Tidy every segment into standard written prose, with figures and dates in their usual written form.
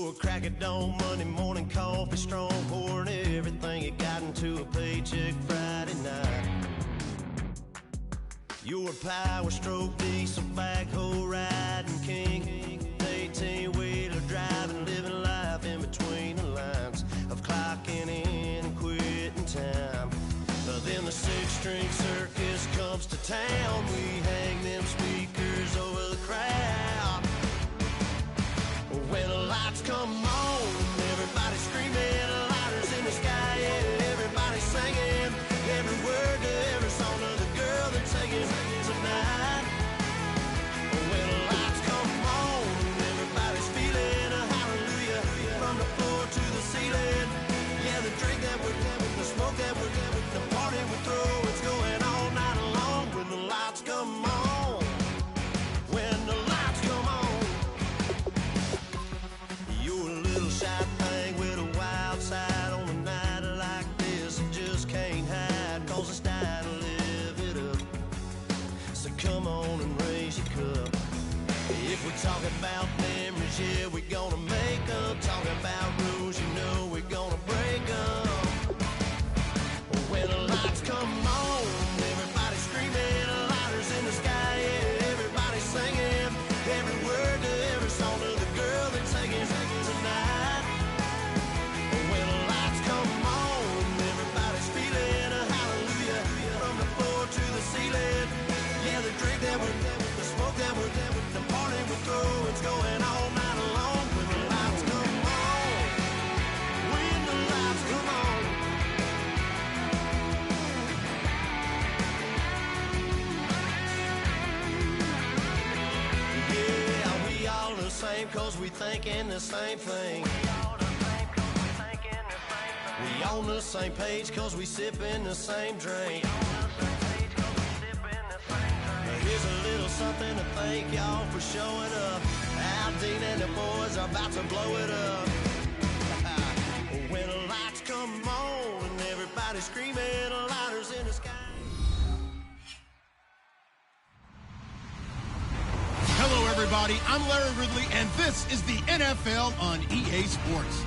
a crack at dawn, Monday morning coffee strong, pouring everything you got into a paycheck Friday night. You're a power stroke, diesel backhoe riding king, 18-wheeler driving, living life in between the lines of clocking in and quitting time. Then the six-string circus comes to town. We hang them speakers over the crowd. When the lights come on, everybody screaming, lighters in the sky, yeah, everybody singing every word to every song of the girl they're taking tonight. When the lights come on, everybody's feeling a hallelujah from the floor to the ceiling. Yeah, the drink that we're having, the smoke that we're having, the party we throw, it's going all night long. When the lights come on, when the lights come on, you're a little shy thing with a wild side. On a night like this, you just can't hide, cause it's time to live it up. So come on and raise your cup. If we're talking about memories, yeah, we're gonna make them. Talking about rules, you know we're gonna break them. When the lights come on, everybody's screaming, lighters in the sky, yeah, everybody's singing every word to every song of the girl they're taking tonight. When the lights come on, everybody's feeling a hallelujah from the floor to the ceiling. Yeah, the drink that we're having, the smoke that we're having, the party we throw, it's going all night long. When the lights come on, when the lights come on. Yeah, we all the same cause we thinking the same thing. We on the same page cause we sipping the same drink. Here's a little something to thank y'all for showing up. Al Dean and the boys are about to blow it up. When the lights come on and everybody's screaming, lighters in the sky. Hello, everybody. I'm Larry Ridley, and this is the NFL on EA Sports.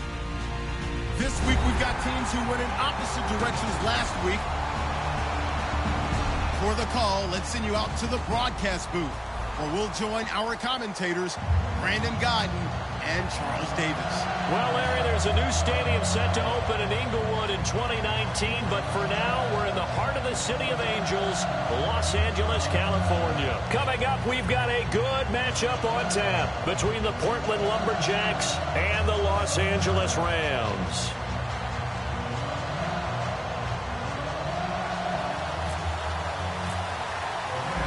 This week, we've got teams who went in opposite directions last week. For the call, let's send you out to the broadcast booth, where we'll join our commentators, Brandon Godden and Charles Davis. Well, Larry, there's a new stadium set to open in Inglewood in 2019, but for now, we're in the heart of the City of Angels, Los Angeles, California. Coming up, we've got a good matchup on tap between the Portland Lumberjacks and the Los Angeles Rams.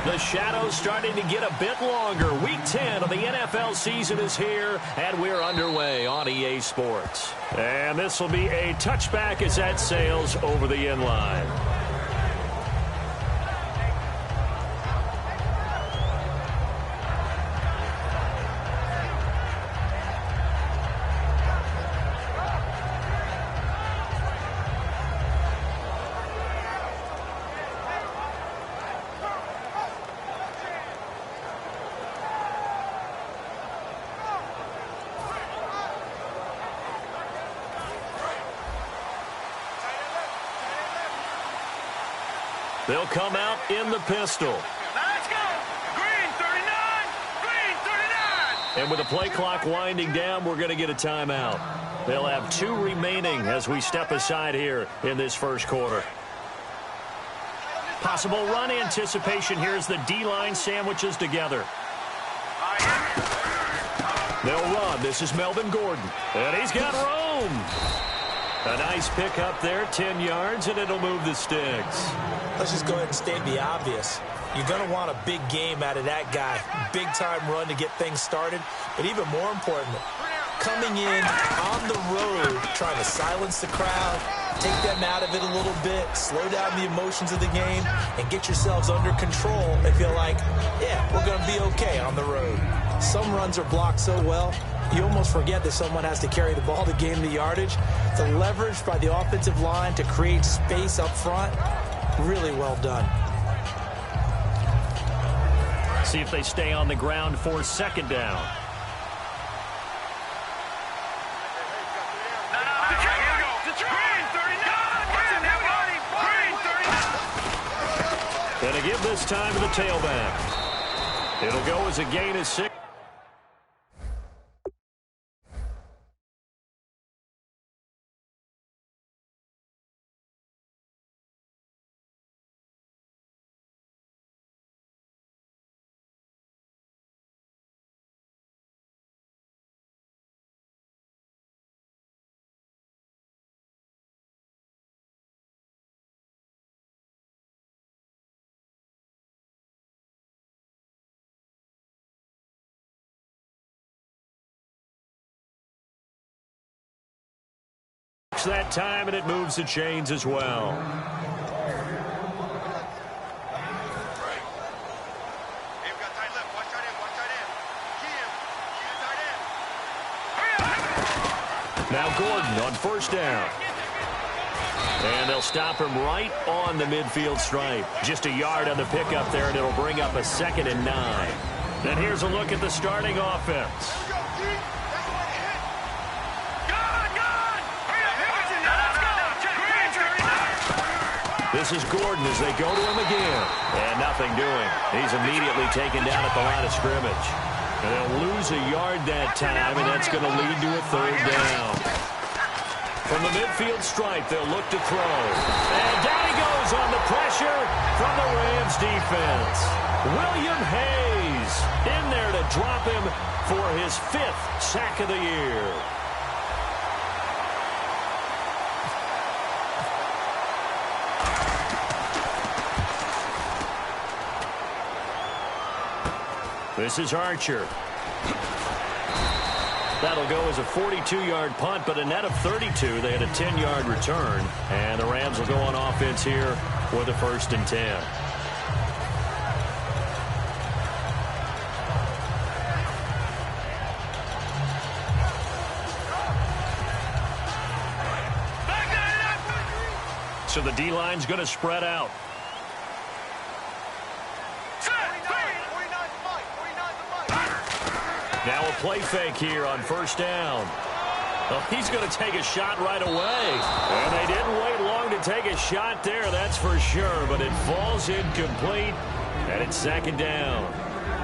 The shadow's starting to get a bit longer. Week 10 of the NFL season is here, and we're underway on EA Sports. And this will be a touchback as that sails over the end line. They'll come out in the pistol. Let's go! Green 39! Green 39! And with the play clock winding down, we're going to get a timeout. They'll have 2 remaining as we step aside here in this first quarter. Possible run anticipation here as the D-line sandwiches together. They'll run. This is Melvin Gordon. And he's got room. A nice pick up there, 10 yards, and it'll move the sticks. Let's just go ahead and state the obvious. You're going to want a big game out of that guy. Big-time run to get things started. But even more important, coming in on the road, trying to silence the crowd, take them out of it a little bit, slow down the emotions of the game, and get yourselves under control and feel like, yeah, we're going to be okay on the road. Some runs are blocked so well, you almost forget that someone has to carry the ball to gain the yardage. The leverage by the offensive line to create space up front, really well done. See if they stay on the ground for second down. this time to the tailback. It'll go as a gain of 6. That time, and it moves the chains as well. Now Gordon on first down. And they'll stop him right on the midfield stripe. Just a yard on the pickup there, and it'll bring up a 2nd and 9. Then here's a look at the starting offense. This is Gordon as they go to him again. And nothing doing. He's immediately taken down at the line of scrimmage. And they'll lose a yard that time, and that's going to lead to a 3rd down. From the midfield stripe, they'll look to throw. And down he goes on the pressure from the Rams defense. William Hayes in there to drop him for his 5th sack of the year. This is Archer. That'll go as a 42-yard punt, but a net of 32. They had a 10-yard return, and the Rams will go on offense here with a 1st and 10. So the D-line's going to spread out. Now a play fake here on first down. Well, he's going to take a shot right away. And they didn't wait long to take a shot there, that's for sure. But it falls incomplete, and it's 2nd down.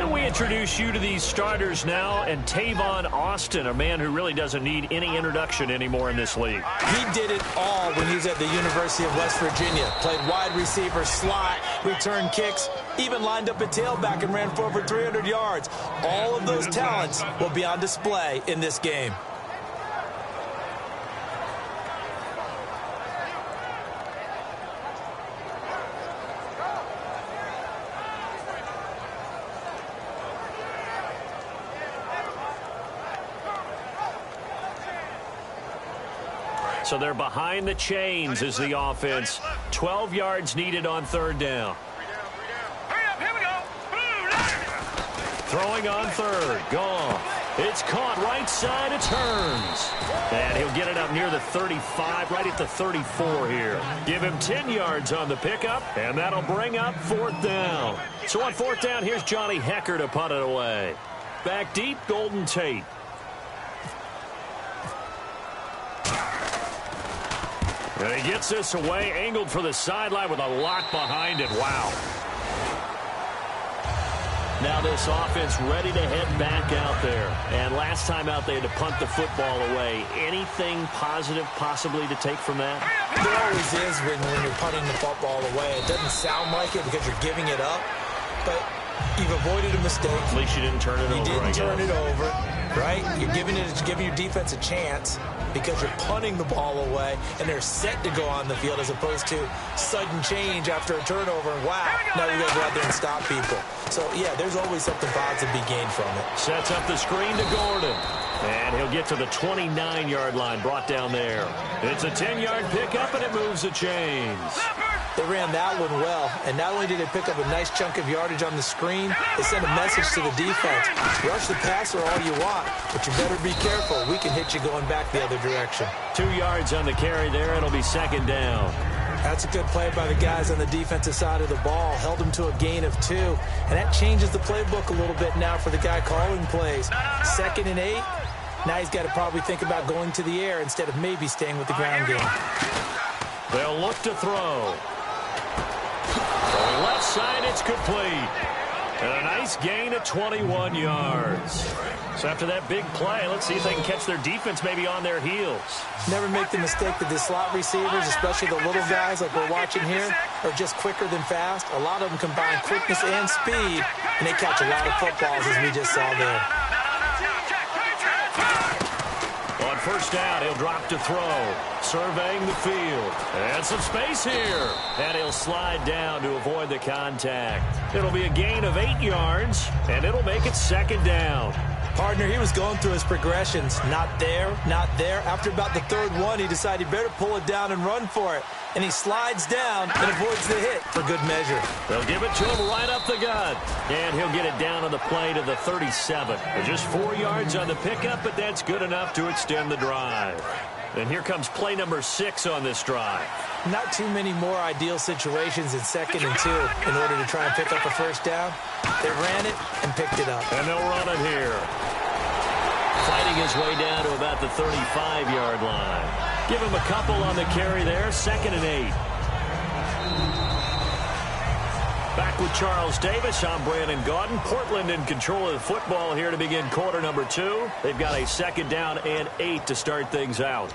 And we introduce you to these starters now, and Tavon Austin, a man who really doesn't need any introduction anymore in this league. He did it all when he was at the University of West Virginia. Played wide receiver, slot, returned kicks, even lined up at tailback and ran for over 300 yards. All of those talents will be on display in this game. So they're behind the chains as the offense. 12 yards needed on 3rd down. Throwing on 3rd. Gone. It's caught right side. It turns. And he'll get it up near the 35, right at the 34 here. Give him 10 yards on the pickup, and that'll bring up 4th down. So on 4th down, here's Johnny Hecker to punt it away. Back deep, Golden Tate. And he gets this away, angled for the sideline with a lock behind it. Wow. Now this offense ready to head back out there. And last time out they had to punt the football away. Anything positive possibly to take from that? There always is when you're punting the football away. It doesn't sound like it because you're giving it up. But you've avoided a mistake. At least you didn't turn it over. You didn't turn it over, right? You're giving your defense a chance because you're punting the ball away, and they're set to go on the field as opposed to sudden change after a turnover. And wow, now you got to go out there and stop people. So, yeah, there's always something positive to be gained from it. Sets up the screen to Gordon. And he'll get to the 29-yard line, brought down there. It's a 10-yard pickup, and it moves the chains. They ran that one well, and not only did they pick up a nice chunk of yardage on the screen, they sent a message to the defense. Rush the passer all you want, but you better be careful. We can hit you going back the other direction. 2 yards on the carry there. It'll be 2nd down. That's a good play by the guys on the defensive side of the ball. Held them to a gain of 2, and that changes the playbook a little bit now for the guy calling plays. 2nd and 8. Now he's got to probably think about going to the air instead of maybe staying with the ground game. They'll look to throw. Throwing left outside. It's complete. And a nice gain of 21 yards. So after that big play, let's see if they can catch their defense maybe on their heels. Never make the mistake that the slot receivers, especially the little guys like we're watching here, are just quicker than fast. A lot of them combine quickness and speed, and they catch a lot of footballs, as we just saw there. On first down, he'll drop to throw. Surveying the field. And some space here. And he'll slide down to avoid the contact. It'll be a gain of 8 yards, and it'll make it second down. Partner, he was going through his progressions. Not there, not there. After about the third one, he decided he better pull it down and run for it. And he slides down and avoids the hit for good measure. They'll give it to him right up the gut. And he'll get it down on the play to the 37. Just 4 yards on the pickup, but that's good enough to extend the drive. And here comes play number 6 on this drive. Not too many more ideal situations in 2nd and 2 in order to try and pick up a first down. They ran it and picked it up. And they'll run it here. Fighting his way down to about the 35-yard line. Give him a couple on the carry there. 2nd and 8. Back with Charles Davis. I'm Brandon Gaudin. Portland in control of the football here to begin quarter number 2. They've got a 2nd down and 8 to start things out.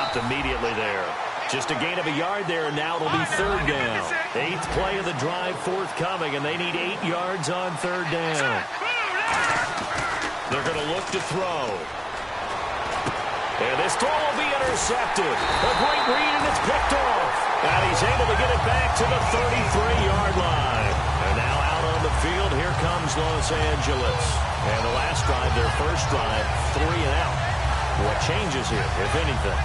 Immediately there. Just a gain of a yard there, and now it'll be 3rd down. 8th play of the drive forthcoming, and they need 8 yards on 3rd down. They're going to look to throw. And this throw will be intercepted. A great read, and it's picked off. And he's able to get it back to the 33-yard line. And now out on the field, here comes Los Angeles. And the last drive, their first drive, 3 and out. What changes here, if anything?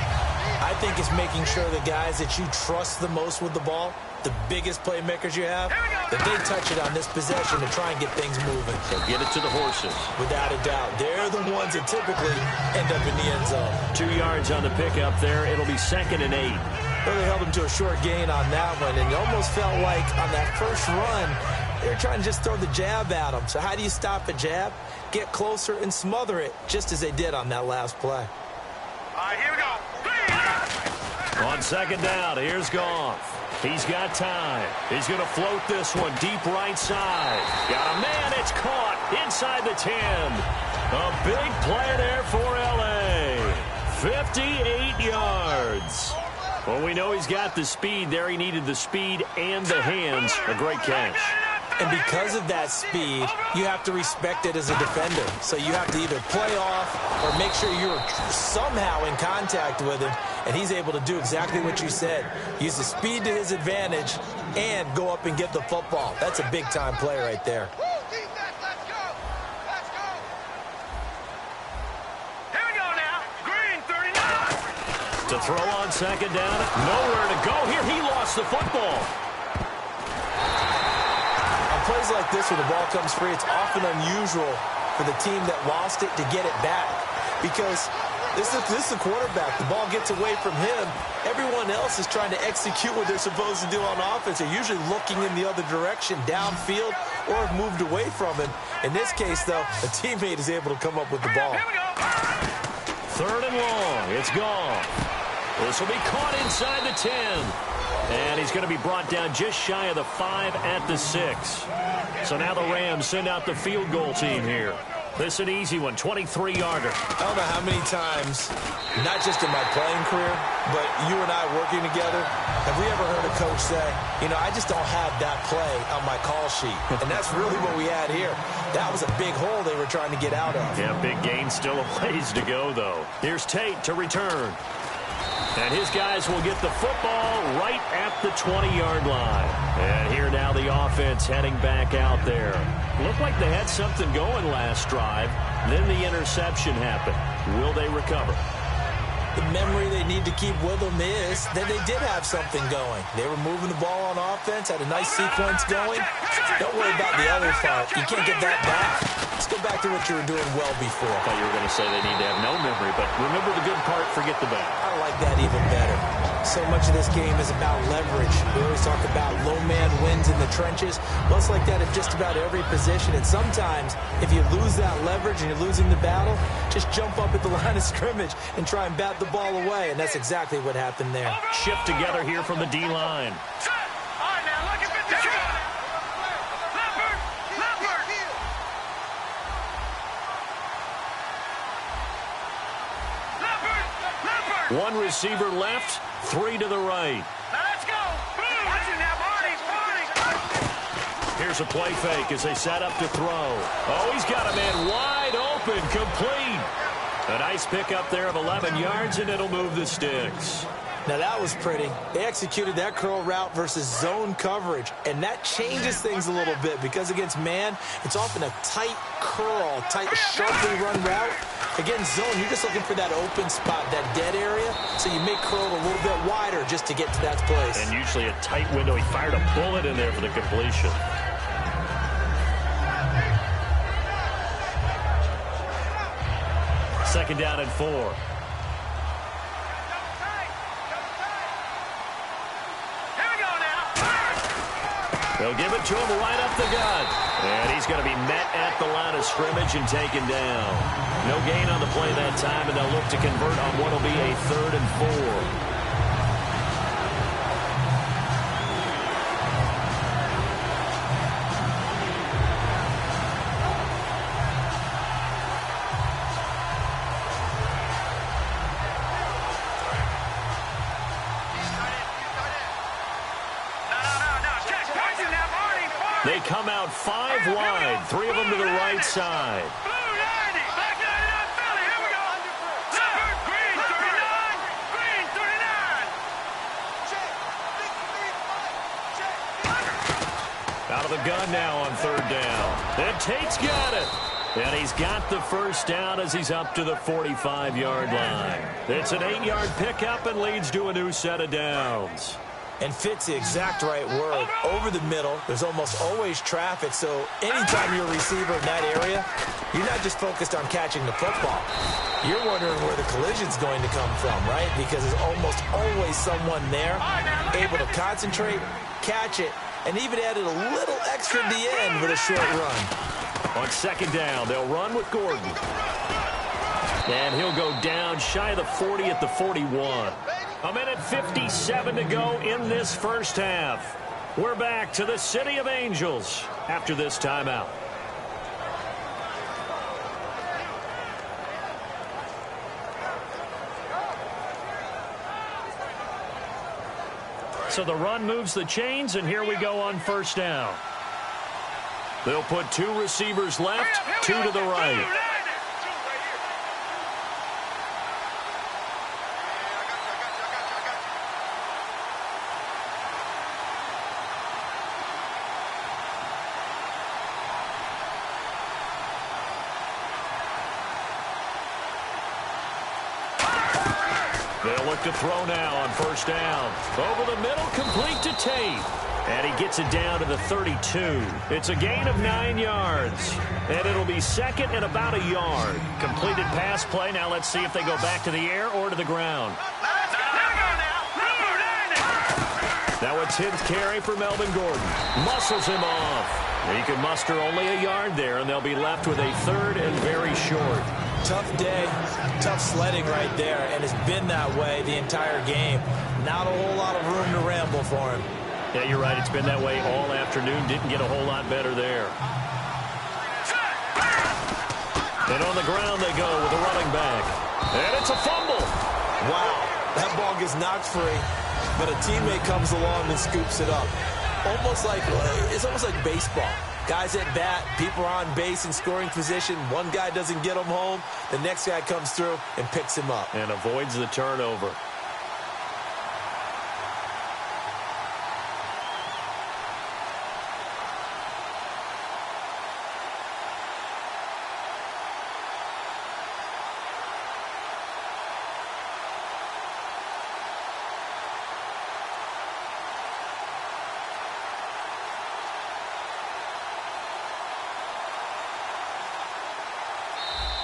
I think it's making sure the guys that you trust the most with the ball, the biggest playmakers you have, that they touch it on this possession to try and get things moving. So get it to the horses. Without a doubt. They're the ones that typically end up in the end zone. 2 yards on the pickup there. It'll be 2nd and 8. Well, they held him to a short gain on that one, and it almost felt like on that first run, they were trying to just throw the jab at him. So how do you stop a jab? Get closer and smother it, just as they did on that last play. All right, here we go. On 2nd down, here's Goff. He's got time. He's going to float this one deep right side. Got a man, it's caught inside the 10. A big play there for L.A. 58 yards. Well, we know he's got the speed there. He needed the speed and the hands. A great catch. And because of that speed, you have to respect it as a defender. So you have to either play off or make sure you're somehow in contact with him. And he's able to do exactly what you said. Use the speed to his advantage and go up and get the football. That's a big-time play right there. Here we go now. Green, 39. To throw on 2nd down. Nowhere to go here. He lost the football. Plays like this where the ball comes free, it's often unusual for the team that lost it to get it back because this is the quarterback. The ball gets away from him. Everyone else is trying to execute what they're supposed to do on offense. They're usually looking in the other direction, downfield, or have moved away from him. In this case, though, a teammate is able to come up with the ball. 3rd and long. It's gone. This will be caught inside the 10. And he's going to be brought down just shy of the 5 at the 6. So now the Rams send out the field goal team here. This is an easy one, 23-yarder. I don't know how many times, not just in my playing career, but you and I working together, have we ever heard a coach say, you know, I just don't have that play on my call sheet. And that's really what we had here. That was a big hole they were trying to get out of. Yeah, big gain, still a ways to go, though. Here's Tate to return. And his guys will get the football right at the 20-yard line. And here now the offense heading back out there. Looked like they had something going last drive. Then the interception happened. Will they recover? The memory they need to keep with them is that they did have something going. They were moving the ball on offense, had a nice sequence going. Don't worry about the other part. You can't get that back. Let's go back to what you were doing well before. I thought you were going to say they need to have no memory, but remember the good part, forget the bad. I like that even better. So much of this game is about leverage. We always talk about low man wins in the trenches. Well, it's like that at just about every position. And sometimes, if you lose that leverage and you're losing the battle, just jump up at the line of scrimmage and try and bat the ball away. And that's exactly what happened there. Shift together here from the D-line. One receiver left, 3 to the right. Now let's go. Watch it now, Barney. Here's a play fake as they set up to throw. Oh, he's got a man wide open, complete. A nice pickup there of 11 yards, and it'll move the sticks. Now that was pretty. They executed that curl route versus zone coverage, and that changes things a little bit because against man, it's often a tight curl, tight, sharply run route. Against zone, you're just looking for that open spot, that dead area, so you make curl a little bit wider just to get to that place. And usually a tight window. He fired a bullet in there for the completion. Second down and 4. They'll give it to him right up the gut. And he's going to be met at the line of scrimmage and taken down. No gain on the play that time, and they'll look to convert on what will be a 3rd and 4. They come out 5 wide, 3 of them to the right side. Out of the gun now on 3rd down. And Tate's got it. And he's got the first down as he's up to the 45-yard line. It's an 8-yard pickup and leads to a new set of downs. And fits the exact right word. Over the middle, there's almost always traffic, so anytime you're a receiver in that area, you're not just focused on catching the football. You're wondering where the collision's going to come from, right? Because there's almost always someone there able to concentrate, catch it, and even added a little extra at the end with a short run. On 2nd down, they'll run with Gordon. And he'll go down shy of the 40 at the 41. A minute 57 to go in this first half. We're back to the City of Angels after this timeout. So the run moves the chains, and here we go on 1st down. They'll put 2 receivers left, 2 to the right. They'll look to throw now on 1st down. Over the middle, complete to Tate. And he gets it down to the 32. It's a gain of 9 yards. And it'll be 2nd and about a yard. Completed pass play. Now let's see if they go back to the air or to the ground. Now a 10th carry for Melvin Gordon. Muscles him off. He can muster only a yard there, and they'll be left with a 3rd and very short. Tough day, tough sledding right there, and it's been that way the entire game. Not a whole lot of room to ramble for him. Yeah, you're right. It's been that way all afternoon. Didn't get a whole lot better there. And on the ground they go with a running back. And it's a fumble. Wow, that ball gets knocked free, but a teammate comes along and scoops it up. It's almost like baseball. Guys at bat, people are on base in scoring position. One guy doesn't get him home. The next guy comes through and picks him up. And avoids the turnover.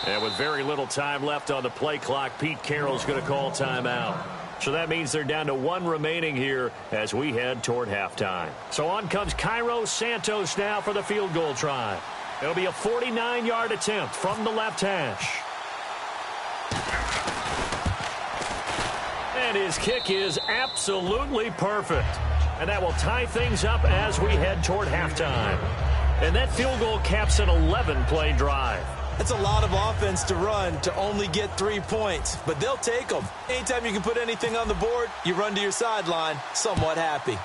And with very little time left on the play clock, Pete Carroll's going to call timeout. So that means they're down to 1 remaining here as we head toward halftime. So on comes Cairo Santos now for the field goal try. It'll be a 49-yard attempt from the left hash. And his kick is absolutely perfect. And that will tie things up as we head toward halftime. And that field goal caps an 11-play drive. That's a lot of offense to run to only get 3 points, but they'll take them. Anytime you can put anything on the board, you run to your sideline somewhat happy.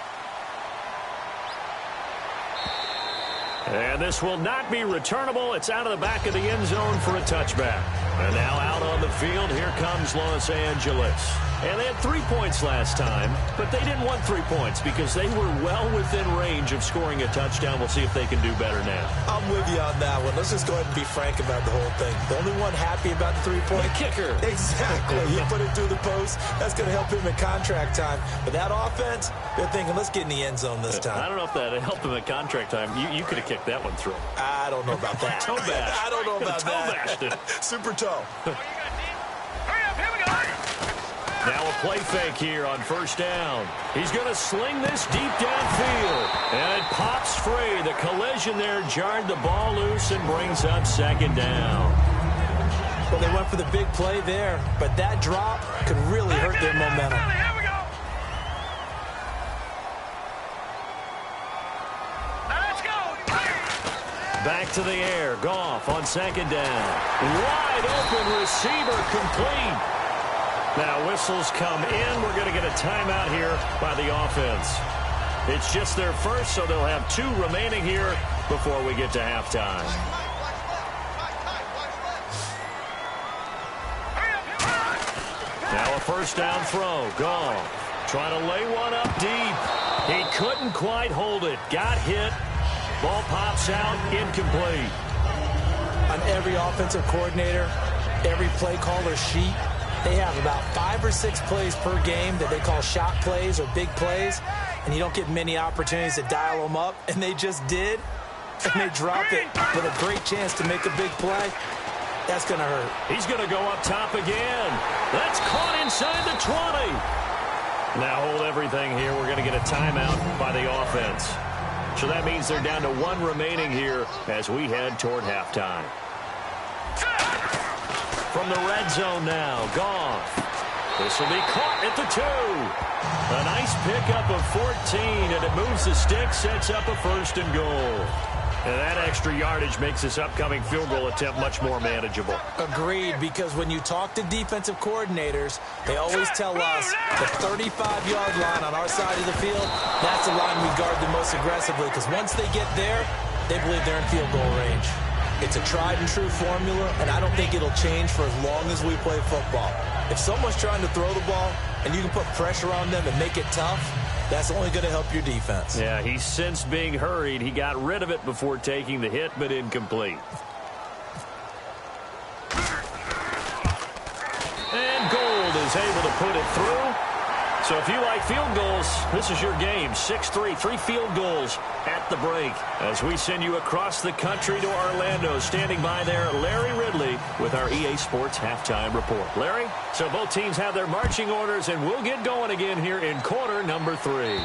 And this will not be returnable. It's out of the back of the end zone for a touchback. And now out on the field, here comes Los Angeles. And they had 3 points last time, but they didn't want 3 points because they were well within range of scoring a touchdown. We'll see if they can do better now. I'm with you on that one. Let's just go ahead and be frank about the whole thing. The only one happy about the 3-point kicker. Exactly. He put it through the post. That's going to help him in contract time. But that offense, they're thinking, let's get in the end zone this time. I don't know if that helped him at contract time. You could have kicked that one through. I don't know about that. Toe bash. I don't know about that. Toe bashed it. Super toe. Now a play fake here on first down. He's going to sling this deep downfield. And it pops free. The collision there jarred the ball loose and brings up second down. Well, they went for the big play there, but that drop could really hurt their momentum. Back to the air. Goff on second down. Wide open receiver complete. Now whistles come in. We're going to get a timeout here by the offense. It's just their first, so they'll have 2 remaining here before we get to halftime. Now a first down throw. Goff trying to lay one up deep. He couldn't quite hold it. Got hit. Ball pops out, incomplete. On every offensive coordinator, every play caller sheet, they have about 5 or 6 plays per game that they call shot plays or big plays, and you don't get many opportunities to dial them up, and they just did, and they drop it with a great chance to make a big play. That's going to hurt. He's going to go up top again. That's caught inside the 20. Now hold everything here. We're going to get a timeout by the offense. So that means they're down to 1 remaining here as we head toward halftime. From the red zone now, Goff. This will be caught at the 2. A nice pickup of 14, and it moves the stick, sets up a first and goal. And that extra yardage makes this upcoming field goal attempt much more manageable. Agreed, because when you talk to defensive coordinators, they always tell us the 35-yard line on our side of the field, that's the line we guard the most aggressively, because once they get there, they believe they're in field goal range. It's a tried-and-true formula, and I don't think it'll change for as long as we play football. If someone's trying to throw the ball and you can put pressure on them and make it tough, that's only going to help your defense. Yeah, he's since being hurried. He got rid of it before taking the hit, but incomplete. And Gold is able to put it through. So if you like field goals, this is your game. 6-3, 3 field goals at the break. As we send you across the country to Orlando, standing by there, Larry Ridley with our EA Sports Halftime Report. Larry, so both teams have their marching orders, and we'll get going again here in quarter number 3.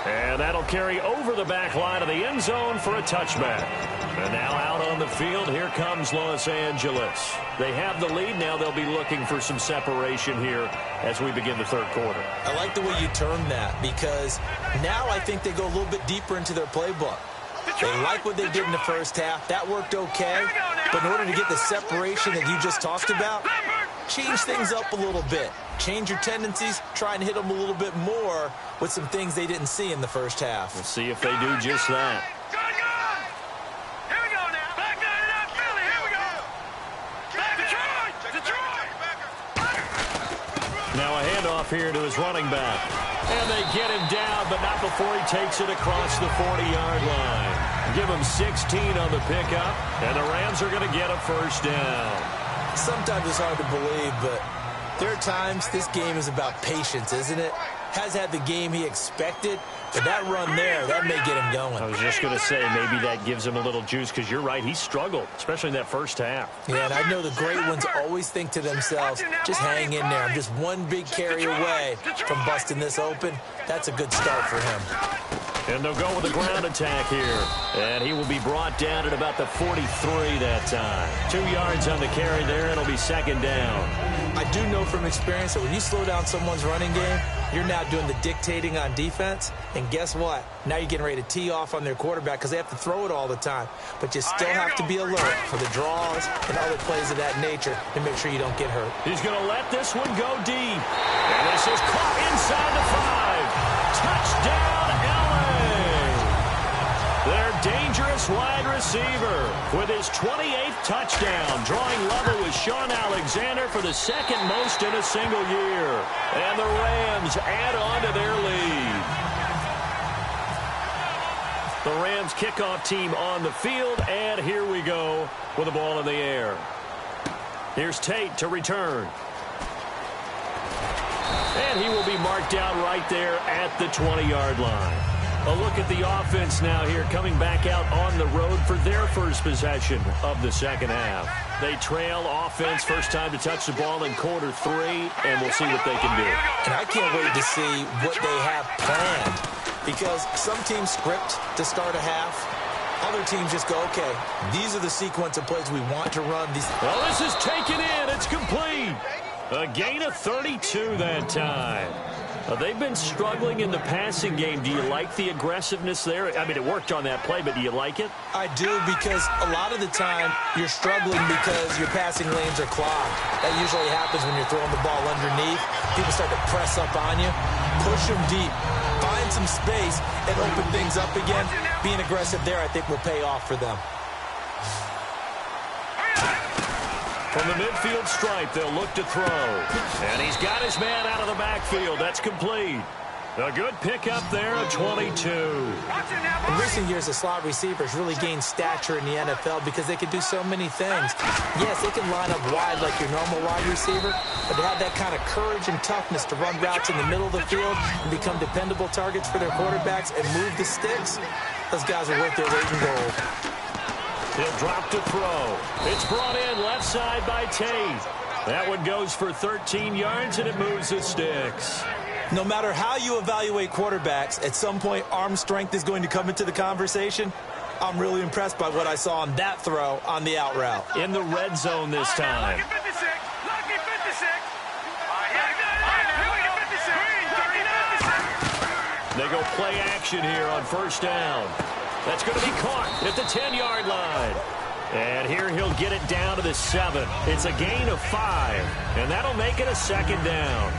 And that'll carry over the back line of the end zone for a touchback. And now out on the field, here comes Los Angeles. They have the lead. Now they'll be looking for some separation here as we begin the third quarter. I like the way you termed that, because now I think they go a little bit deeper into their playbook. They like what they did in the first half. That worked okay. But in order to get the separation that you just talked about, change things up a little bit. Change your tendencies, try and hit them a little bit more with some things they didn't see in the first half. We'll see if they do just that. Now a handoff here to his running back. And they get him down, but not before he takes it across the 40-yard line. Give him 16 on the pickup, and the Rams are going to get a first down. Sometimes it's hard to believe, but there are times this game is about patience, isn't it? has had the game he expected, but that run there, that may get him going. I was just going to say maybe that gives him a little juice because you're right, he struggled, especially in that first half. Yeah, and I know the great ones always think to themselves, just hang in there. I'm just one big carry away from busting this open. That's a good start for him. And they'll go with a ground attack here. And he will be brought down at about the 43 that time. 2 yards on the carry there, and it'll be second down. I do know from experience that when you slow down someone's running game, you're now doing the dictating on defense. And guess what? Now you're getting ready to tee off on their quarterback because they have to throw it all the time. But you still have to be alert for the draws and other plays of that nature to make sure you don't get hurt. He's going to let this one go deep. And this is caught inside the 5. Touchdown, their dangerous wide receiver with his 28th touchdown, drawing level with Sean Alexander for the second most in a single year. And the Rams add on to their lead. The Rams kickoff team on the field, and here we go with the ball in the air. Here's Tate to return. And he will be marked out right there at the 20-yard line. A look at the offense now here, coming back out on the road for their first possession of the second half. They trail offense, first time to touch the ball in quarter 3, and we'll see what they can do. And I can't wait to see what they have planned, because some teams script to start a half. Other teams just go, okay, these are the sequence of plays we want to run. Well, this is taken in. It's complete. A gain of 32 that time. They've been struggling in the passing game. Do you like the aggressiveness there? I mean, it worked on that play, but do you like it? I do, because a lot of the time you're struggling because your passing lanes are clogged. That usually happens when you're throwing the ball underneath. People start to press up on you. Push them deep. Find some space and open things up again. Being aggressive there, I think, will pay off for them. From the midfield stripe, they'll look to throw. And he's got his man out of the backfield. That's complete. A good pickup there, a 22. In recent years, the slot receivers really gained stature in the NFL because they can do so many things. Yes, they can line up wide like your normal wide receiver, but to have that kind of courage and toughness to run routes in the middle of the field and become dependable targets for their quarterbacks and move the sticks, those guys are worth their weight in gold. He'll drop to throw. It's brought in left side by Tate. That one goes for 13 yards, and it moves the sticks. No matter how you evaluate quarterbacks, at some point arm strength is going to come into the conversation. I'm really impressed by what I saw on that throw on the out route. In the red zone this time. Lucky 56. Lucky 56. They go play action here on first down. That's going to be caught at the 10-yard line. And here he'll get it down to the 7. It's a gain of 5, and that'll make it a second down.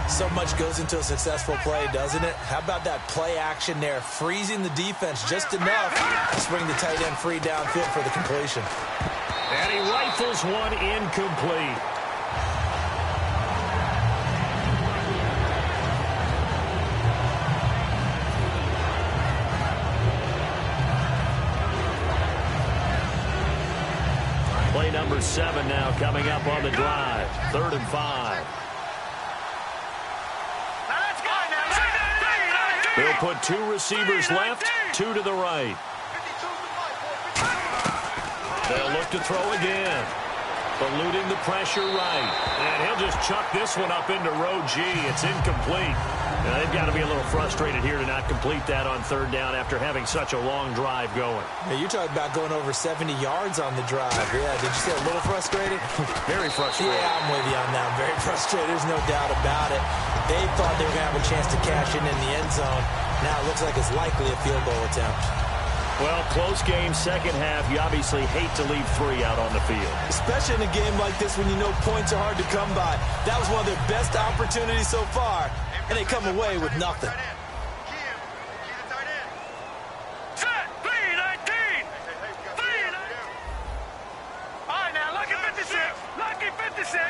So much goes into a successful play, doesn't it? How about that play action there, freezing the defense just enough to spring the tight end free downfield for the completion. And he rifles one incomplete. Play number 7 now coming up on the drive. 3rd and 5. They'll put 2 receivers left, 2 to the right. They'll look to throw again. Eluding the pressure right. And he'll just chuck this one up into row G. It's incomplete. Now, they've got to be a little frustrated here to not complete that on 3rd down after having such a long drive going. Yeah, you're talking about going over 70 yards on the drive. Yeah, did you say a little frustrated? Very frustrated. Yeah, I'm with you on that. I'm very frustrated. There's no doubt about it. They thought they were going to have a chance to cash in the end zone. Now it looks like it's likely a field goal attempt. Well, close game, second half. You obviously hate to leave 3 out on the field. Especially in a game like this when you know points are hard to come by. That was one of their best opportunities so far, and they come away with nothing. Set, 3-19. 3-19. All right, now, lucky 56. Lucky 56.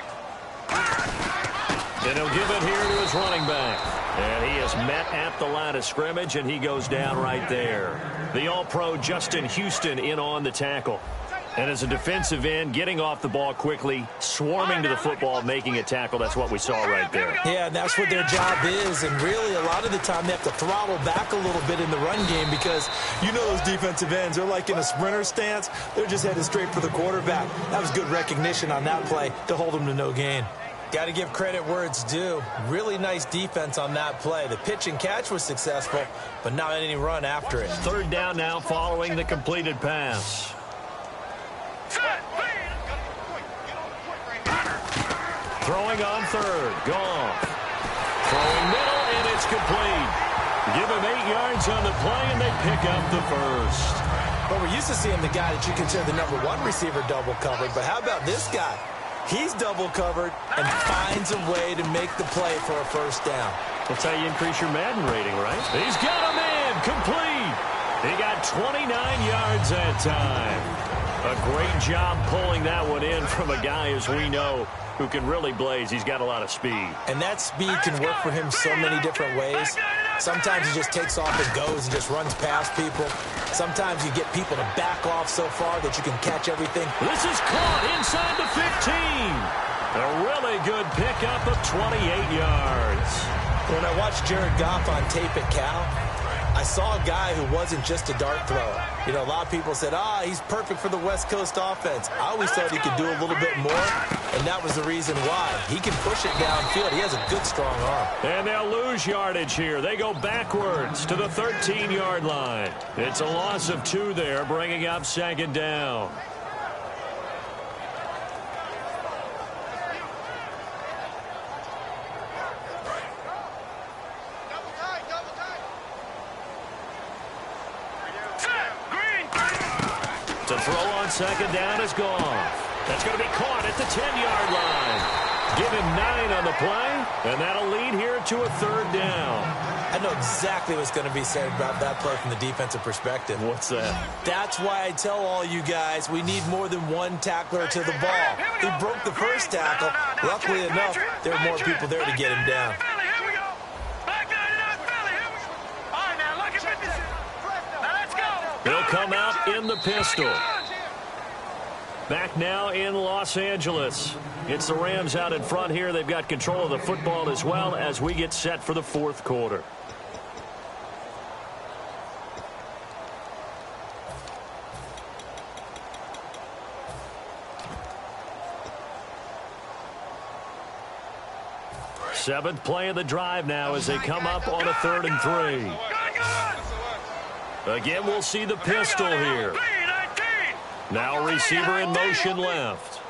And he'll give it here to his running back. And he is met at the line of scrimmage, and he goes down right there. The All-Pro Justin Houston in on the tackle. And as a defensive end, getting off the ball quickly, swarming to the football, making a tackle, that's what we saw right there. Yeah, and that's what their job is. And really, a lot of the time, they have to throttle back a little bit in the run game because you know those defensive ends, they're like in a sprinter stance. They're just headed straight for the quarterback. That was good recognition on that play to hold them to no gain. Got to give credit where it's due. Really nice defense on that play. The pitch and catch was successful, but not any run after it. Third down now following the completed pass. Throwing on third. Goff. Throwing middle, and it's complete. Give him 8 yards on the play, and they pick up the first. But we're used to seeing the guy that you consider the number 1 receiver double covered. But how about this guy? He's double covered and finds a way to make the play for a first down. That's how you increase your Madden rating, right? He's got him in. Complete. He got 29 yards that time. A great job pulling that one in from a guy, as we know, who can really blaze. He's got a lot of speed. And that speed can work for him so many different ways. Sometimes he just takes off and goes and just runs past people. Sometimes you get people to back off so far that you can catch everything. This is caught inside the 15. A really good pickup of 28 yards. When I watched Jared Goff on tape at Cal, I saw a guy who wasn't just a dart thrower. You know, a lot of people said, he's perfect for the West Coast offense. I always thought he could do a little bit more, and that was the reason why. He can push it downfield. He has a good, strong arm. And they'll lose yardage here. They go backwards to the 13-yard line. It's a loss of 2 there, bringing up second down. To throw on second down is gone. That's going to be caught at the 10-yard line. Give him 9 on the play, and that'll lead here to a third down. I know exactly what's going to be said about that play from the defensive perspective. What's that? That's why I tell all you guys we need more than 1 tackler to the ball. He broke the first tackle. Luckily enough, there were more people there to get him down. He'll come out in the pistol. Back now in Los Angeles. It's the Rams out in front here. They've got control of the football as well as we get set for the fourth quarter. Seventh play of the drive now as they come up on a 3rd and 3. Again, we'll see the pistol here. Now receiver in motion left.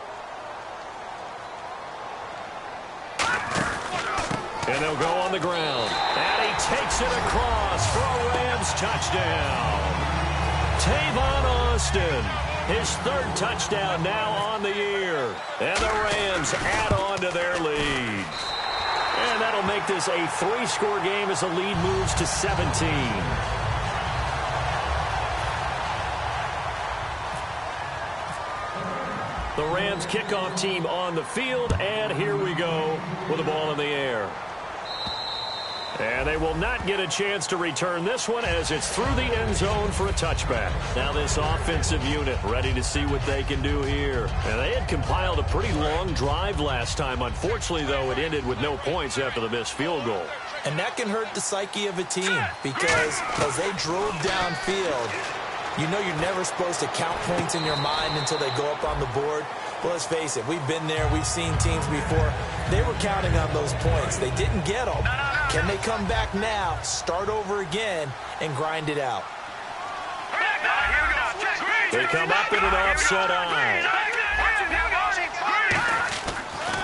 And they'll go on the ground. And he takes it across for a Rams touchdown. Tavon Austin, his 3rd touchdown now on the year. And the Rams add on to their lead. And that'll make this a 3-score game as the lead moves to 17. The Rams kickoff team on the field, and here we go with the ball in the air. And they will not get a chance to return this one as it's through the end zone for a touchback. Now this offensive unit ready to see what they can do here. And they had compiled a pretty long drive last time. Unfortunately, though, it ended with no points after the missed field goal. And that can hurt the psyche of a team because as they drove downfield, you know you're never supposed to count points in your mind until they go up on the board. Well, let's face it, we've been there. We've seen teams before. They were counting on those points. They didn't get them. Can they come back now, start over again, and grind it out? They come up in an offset eye.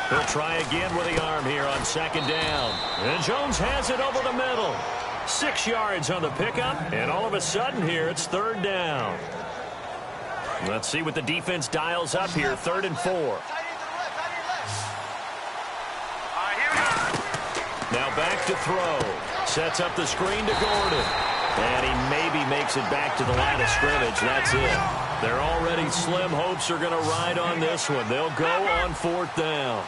He'll try again with the arm here on 2nd down. And Jones has it over the middle. 6 yards on the pickup, and all of a sudden here it's 3rd down. Let's see what the defense dials up here. 3rd and 4. Now back to throw. Sets up the screen to Gordon. And he maybe makes it back to the line of scrimmage. That's it. Their already slim hopes are going to ride on this one. They'll go on 4th down.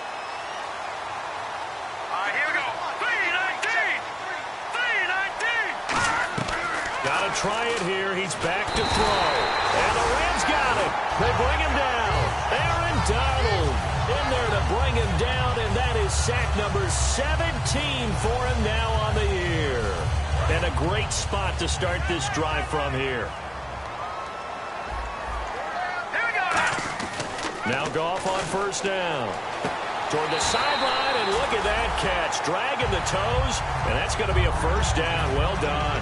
Got to try it here. He's back to throw. And the Rams got got it. They bring him down. Aaron Donald in there to bring him down, and that is sack number 17 for him now on the year. And a great spot to start this drive from here. Now Goff on first down. Toward the sideline, and look at that catch. Dragging the toes, and that's going to be a first down. Well done.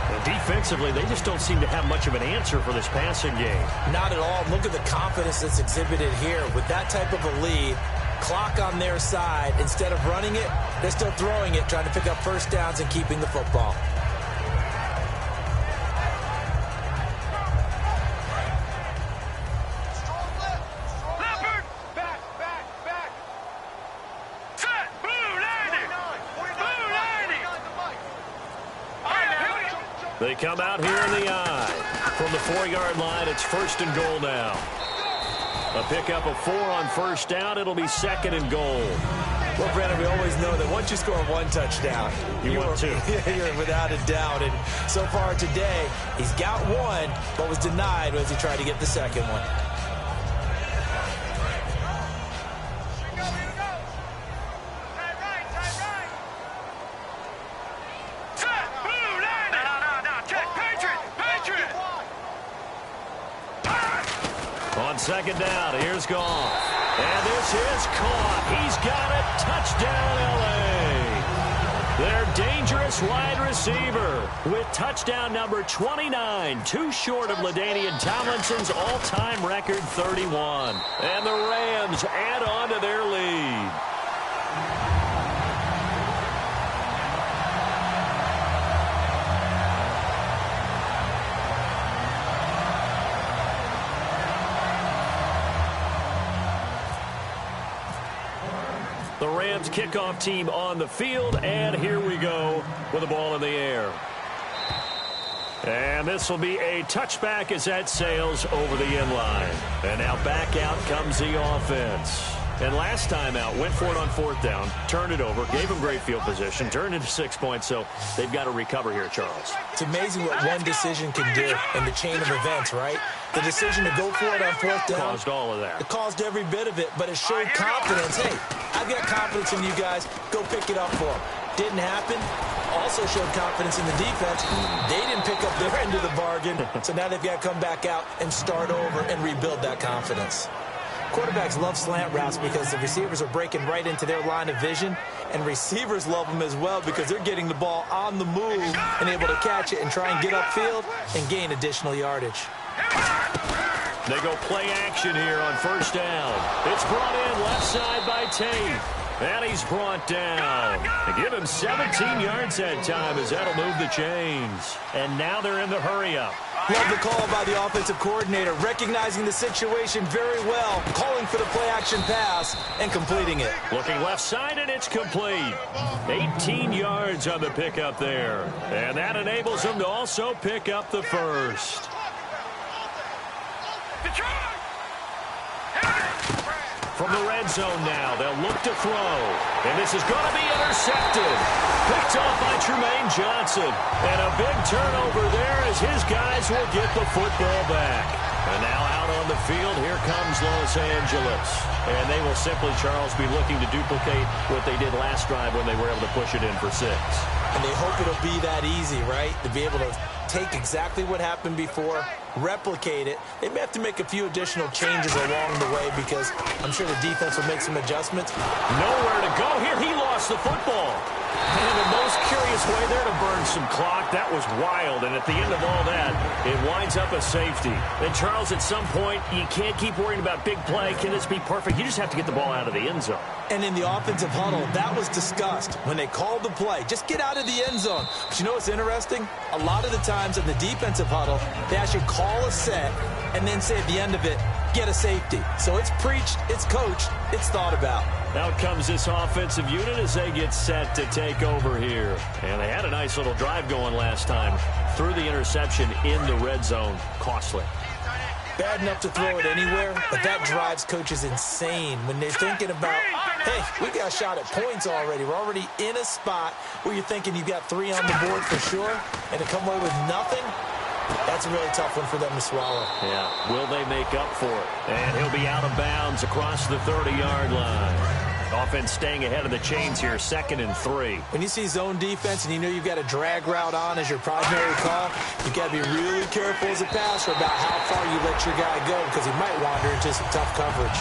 And defensively, they just don't seem to have much of an answer for this passing game. Not at all. Look at the confidence that's exhibited here. With that type of a lead, clock on their side, instead of running it, they're still throwing it, trying to pick up first downs and keeping the football. They come out here in the eye. From the 4-yard line, it's first and goal now. A pickup of 4 on first down. It'll be second and goal. Well, Brandon, we always know that once you score one touchdown, you want two. You're without a doubt. And so far today, he's got one, but was denied as he tried to get the second one. On second down, here's Goff. And this is caught. He's got it. Touchdown, L.A. Their dangerous wide receiver with touchdown number 29. Too short of LaDainian Tomlinson's all-time record 31. And the Rams add on to their lead. The Rams kickoff team on the field, and here we go with the ball in the air. And this will be a touchback as that sails over the inline. And now back out comes the offense. And last time out, went for it on fourth down, turned it over, gave them great field position, turned into 6 points, so they've got to recover here, Charles. It's amazing what one decision can do in the chain of events, right? The decision to go for it on fourth down caused all of that. It caused every bit of it, but it showed confidence. Hey, I've got confidence in you guys. Go pick it up for them. Didn't happen. Also showed confidence in the defense. They didn't pick up their end of the bargain, so now they've got to come back out and start over and rebuild that confidence. Quarterbacks love slant routes because the receivers are breaking right into their line of vision, and receivers love them as well because they're getting the ball on the move and able to catch it and try and get upfield and gain additional yardage. They go play action here on first down. It's brought in left side by Tate. And he's brought down. They give him 17 yards that time as that'll move the chains. And now they're in the hurry-up. Love the call by the offensive coordinator, recognizing the situation very well, calling for the play-action pass and completing it. Looking left side, and it's complete. 18 yards on the pickup there. And that enables them to also pick up the first. From the red zone now, they'll look to throw. And this is going to be intercepted. Picked off by Tremaine Johnson. And a big turnover there as his guys will get the football back. And now out on the field, here comes Los Angeles. And they will simply, Charles, be looking to duplicate what they did last drive when they were able to push it in for 6. And they hope it'll be that easy, right? To be able to take exactly what happened before, replicate it. They may have to make a few additional changes along the way because I'm sure the defense will make some adjustments. Nowhere to go here. He lost the football. And in the most curious way there to burn some clock. That was wild. And at the end of all that, it winds up a safety. And Charles, at some point, you can't keep worrying about big play. Can this be perfect? You just have to get the ball out of the end zone. And in the offensive huddle, that was discussed when they called the play. Just get out of the end zone. But you know what's interesting? A lot of the times in the defensive huddle, they actually call a set and then say at the end of it, get a safety. So it's preached, it's coached, it's thought about. Out comes this offensive unit as they get set to take over here. And they had a nice little drive going last time. Threw the interception in the red zone. Costly. Bad enough to throw it anywhere, but that drives coaches insane when they're thinking about, hey, we got a shot at points already. We're already in a spot where you're thinking you've got 3 on the board for sure, and to come away with nothing, That's a really tough one for them to swallow. Yeah, will they make up for it? And he'll be out of bounds across the 30-yard line. Offense staying ahead of the chains here, 2nd and 3. When you see zone defense and you know you've got a drag route on as your primary call, you've got to be really careful as a passer about how far you let your guy go because he might wander into some tough coverage.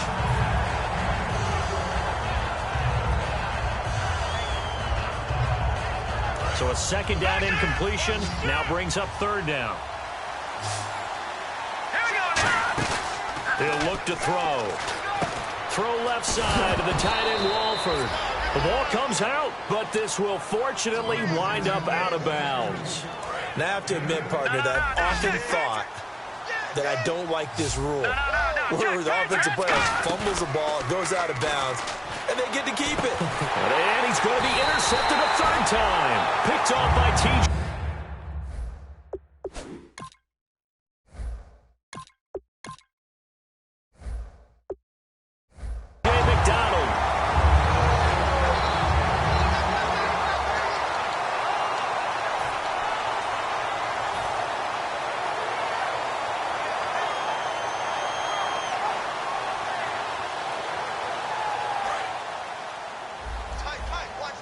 So a 2nd down incompletion now brings up 3rd down. He'll look to throw. Throw left side to the tight end, Walford. The ball comes out, but this will fortunately wind up out of bounds. Now, I have to admit, partner, that I've often thought that I don't like this rule. Where the offensive player fumbles the ball, it goes out of bounds, and they get to keep it. And he's going to be intercepted a 3rd time. Picked off by TJ.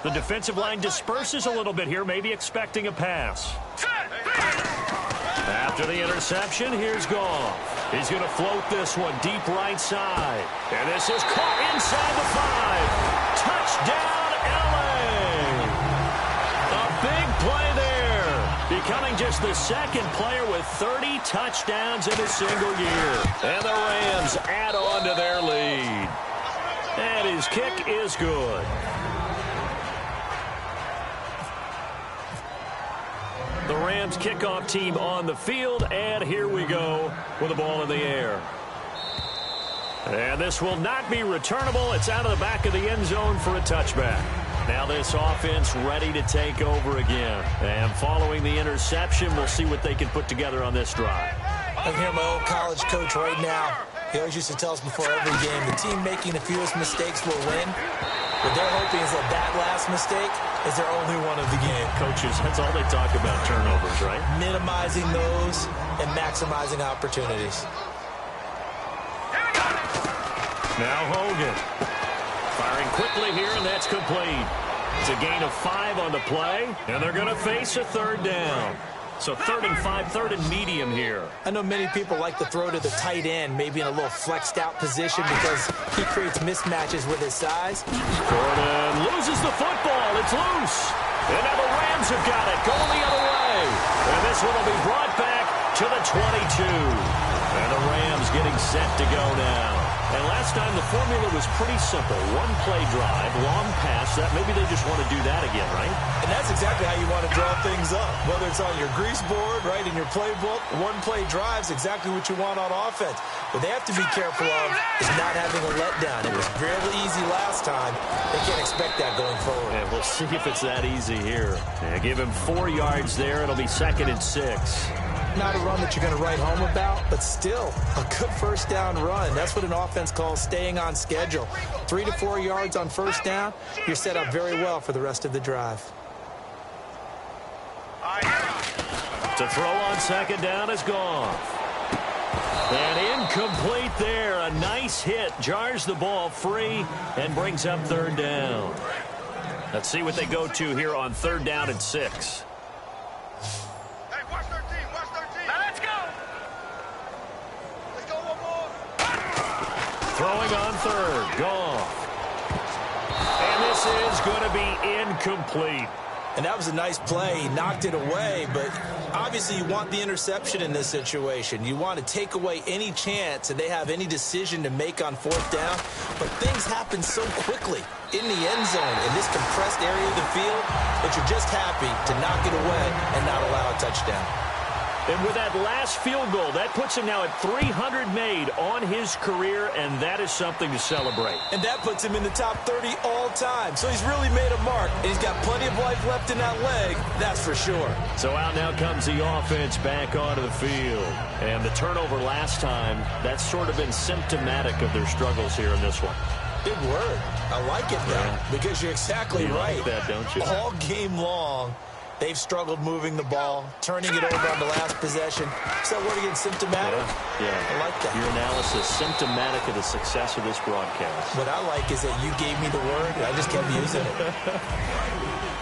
The defensive line disperses a little bit here, maybe expecting a pass. After the interception, here's Goff. He's going to float this one deep right side. And this is caught inside the 5. Touchdown, L.A. A big play there. Becoming just the 2nd player with 30 touchdowns in a single year. And the Rams add on to their lead. And his kick is good. The Rams kickoff team on the field, and here we go with the ball in the air. And this will not be returnable. It's out of the back of the end zone for a touchback. Now this offense ready to take over again. And following the interception, we'll see what they can put together on this drive. I can hear my old college coach right now. He always used to tell us before every game, the team making the fewest mistakes will win. What they're hoping is that last mistake is their only one of the game. Coaches, that's all they talk about, turnovers, right? Minimizing those and maximizing opportunities. Now Hogan. Firing quickly here, and that's complete. It's a gain of 5 on the play, and they're going to face a 3rd down. So 3rd and 5, 3rd and medium here. I know many people like to throw to the tight end, maybe in a little flexed out position because he creates mismatches with his size. Gordon loses the football. It's loose. And now the Rams have got it, going the other way. And this one will be brought back to the 22. And the Rams getting set to go now. And last time the formula was pretty simple. 1-play drive, long pass. That maybe they just want to do that again, right? And that's exactly how you want to draw things up. Whether it's on your grease board, right, in your playbook, 1-play drive's exactly what you want on offense. What they have to be careful of is not having a letdown. It was fairly easy last time. They can't expect that going forward. And we'll see if it's that easy here. Yeah, give him 4 yards there. It'll be 2nd and 6. Not a run that you're going to write home about, but still a good 1st down run. That's what an offense calls staying on schedule. 3 to 4 yards on 1st down, you're set up very well for the rest of the drive. To throw on 2nd down is Goff. And incomplete there. A nice hit. Jars the ball free and brings up 3rd down. Let's see what they go to here on 3rd down and 6. Throwing on 3rd, Goff. And this is going to be incomplete. And that was a nice play. He knocked it away, but obviously you want the interception in this situation. You want to take away any chance that they have any decision to make on 4th down. But things happen so quickly in the end zone in this compressed area of the field that you're just happy to knock it away and not allow a touchdown. And with that last field goal, that puts him now at 300 made on his career, and that is something to celebrate. And that puts him in the top 30 all time. So he's really made a mark, and he's got plenty of life left in that leg, that's for sure. So out now comes the offense back onto the field. And the turnover last time, that's sort of been symptomatic of their struggles here in this one. Big word. I like it, though, because you're exactly right. Like that, don't you? All game long, They've struggled moving the ball, turning it over on the last possession. Is that word again, symptomatic? Yeah. I like that. Your analysis, symptomatic of the success of this broadcast. What I like is that you gave me the word, and I just kept using it.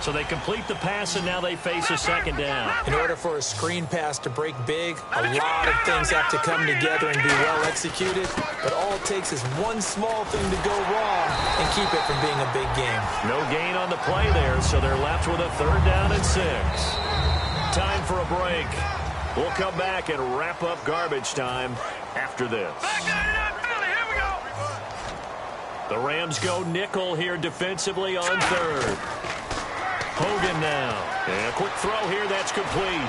So they complete the pass, and now they face a second down. In order for a screen pass to break big, a lot of things have to come together and be well executed. But all it takes is one small thing to go wrong and keep it from being a big game. No gain on the play there, so they're left with a 3rd down and 6. Time for a break. We'll come back and wrap up garbage time after this. Here we go. The Rams go nickel here defensively on 3rd. Hogan now. And a quick throw here, that's complete.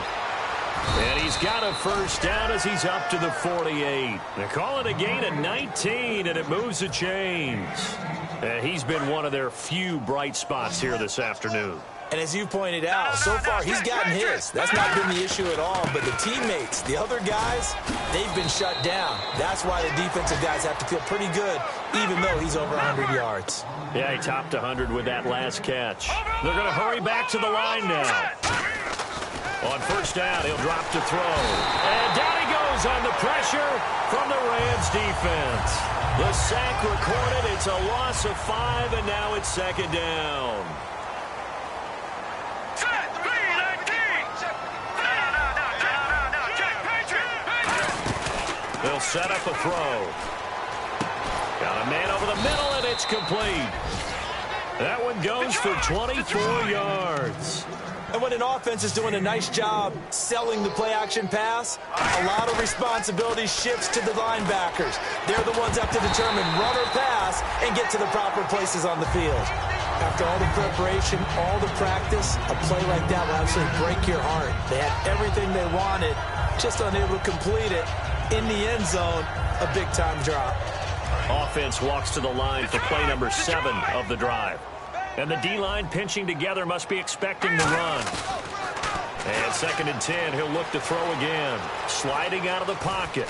And he's got a 1st down as he's up to the 48. They call it a gain of 19, and it moves the chains. And he's been one of their few bright spots here this afternoon. And as you pointed out, so far he's gotten his. That's not been the issue at all. But the teammates, the other guys, they've been shut down. That's why the defensive guys have to feel pretty good, even though he's over 100 yards. Yeah, he topped 100 with that last catch. They're going to hurry back to the line now. On 1st down, he'll drop to throw. And down he goes on the pressure from the Rams defense. The sack recorded. It's a loss of 5, and now it's 2nd down. They'll set up a throw. Got a man over the middle, and it's complete. That one goes for 24 yards. And when an offense is doing a nice job selling the play-action pass, a lot of responsibility shifts to the linebackers. They're the ones that have to determine run or pass and get to the proper places on the field. After all the preparation, all the practice, a play like that will absolutely break your heart. They had everything they wanted, just unable to complete it. In the end zone, a big-time drop. Offense walks to the line for play number 7 of the drive. And the D-line pinching together must be expecting the run. And 2nd and 10, he'll look to throw again. Sliding out of the pocket.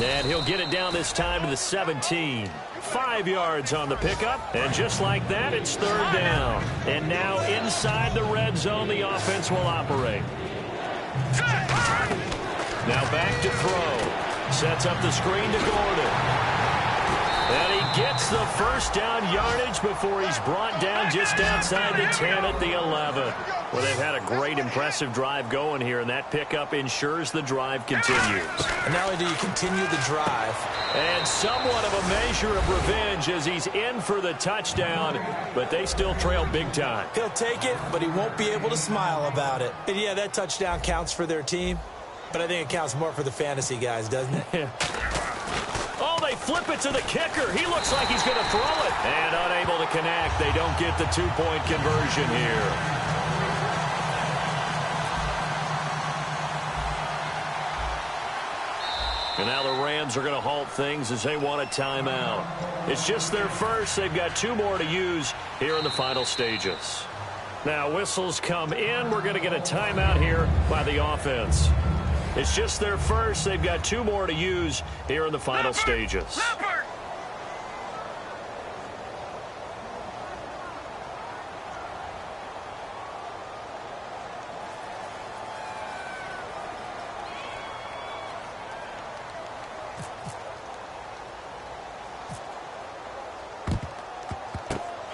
And he'll get it down this time to the 17. 5 yards on the pickup. And just like that, it's 3rd down. And now inside the red zone, the offense will operate. Now back to throw. Sets up the screen to Gordon. And he gets the 1st down yardage before he's brought down just outside the 10 at the 11. Well, they've had a great, impressive drive going here, and that pickup ensures the drive continues. And not only do you continue the drive, and somewhat of a measure of revenge as he's in for the touchdown, but they still trail big time. He'll take it, but he won't be able to smile about it. And yeah, that touchdown counts for their team, but I think it counts more for the fantasy guys, doesn't it? Oh, they flip it to the kicker. He looks like he's going to throw it. And unable to connect. They don't get the 2-point conversion here. And now the Rams are going to halt things as they want a timeout. It's just their first. They've got 2 more to use here in the final stages. Now whistles come in. We're going to get a timeout here by the offense. It's just their first. They've got 2 more to use here in the final stages.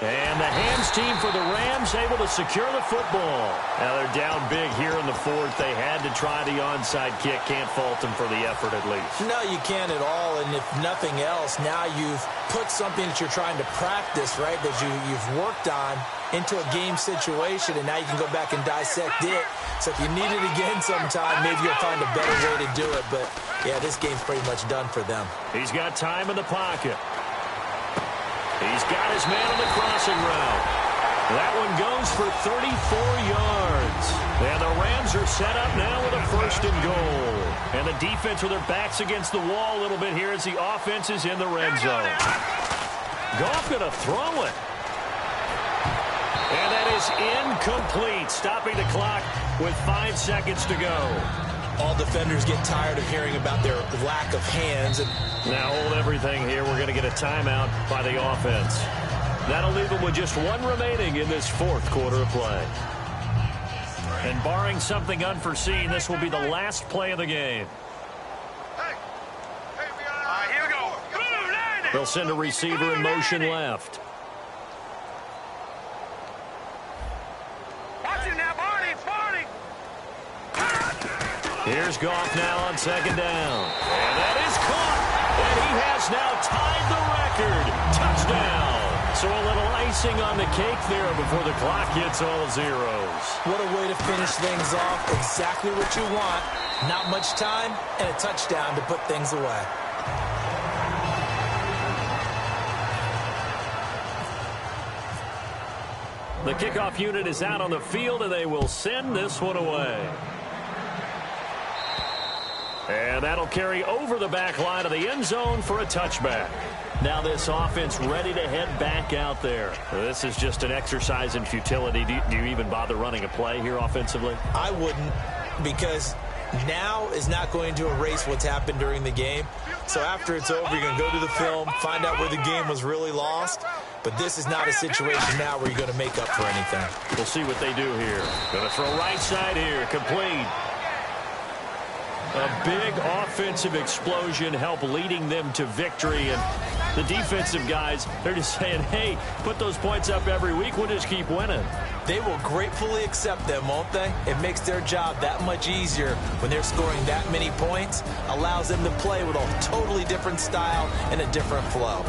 And the hands team for the Rams able to secure the football. Now they're down big here in the 4th. They had to try the onside kick. Can't fault them for the effort at least. No, you can't at all. And if nothing else, now you've put something that you're trying to practice, right, that you've worked on into a game situation, and now you can go back and dissect it. So if you need it again sometime, maybe you'll find a better way to do it. But, yeah, this game's pretty much done for them. He's got time in the pocket. He's got his man on the crossing route. That one goes for 34 yards. And the Rams are set up now with a 1st and goal. And the defense with their backs against the wall a little bit here as the offense is in the red zone. Goff going to throw it. And that is incomplete, stopping the clock with 5 seconds to go. All defenders get tired of hearing about their lack of hands. And now hold everything here. We're going to get a timeout by the offense. That'll leave them with just 1 remaining in this 4th quarter of play. And barring something unforeseen, this will be the last play of the game. Here we go. They'll send a receiver in motion left. Watch it now, Barney. Here's Goff now on second down. And that is caught. And he has now tied the record. Touchdown. So a little icing on the cake there before the clock hits all zeros. What a way to finish things off. Exactly what you want. Not much time and a touchdown to put things away. The kickoff unit is out on the field, and they will send this one away. And that'll carry over the back line of the end zone for a touchback. Now this offense ready to head back out there. This is just an exercise in futility. Do you even bother running a play here offensively? I wouldn't, because now is not going to erase what's happened during the game. So after it's over, you're going to go to the film, find out where the game was really lost. But this is not a situation now where you're going to make up for anything. We'll see what they do here. Going to throw right side here, complete. A big offensive explosion helped leading them to victory. And the defensive guys, they're just saying, hey, put those points up every week. We'll just keep winning. They will gratefully accept them, won't they? It makes their job that much easier when they're scoring that many points. Allows them to play with a totally different style and a different flow.